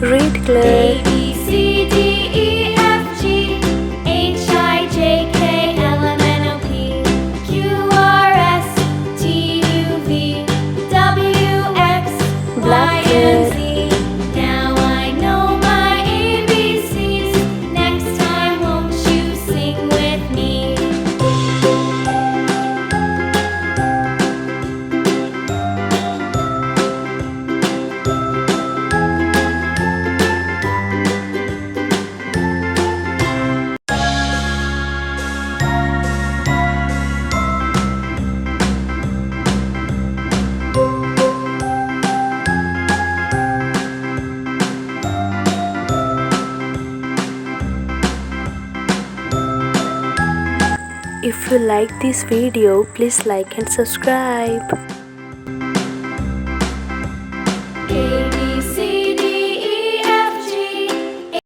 Red color. A, B, C, D, E, F, G, H, I, J, K, L, M, N, O, P, Q, R, S, T, U, V, W, X, Y, Black and color. Z. Now I know my ABCs. Next time, won't you sing with me? If you like this video, please like and subscribe.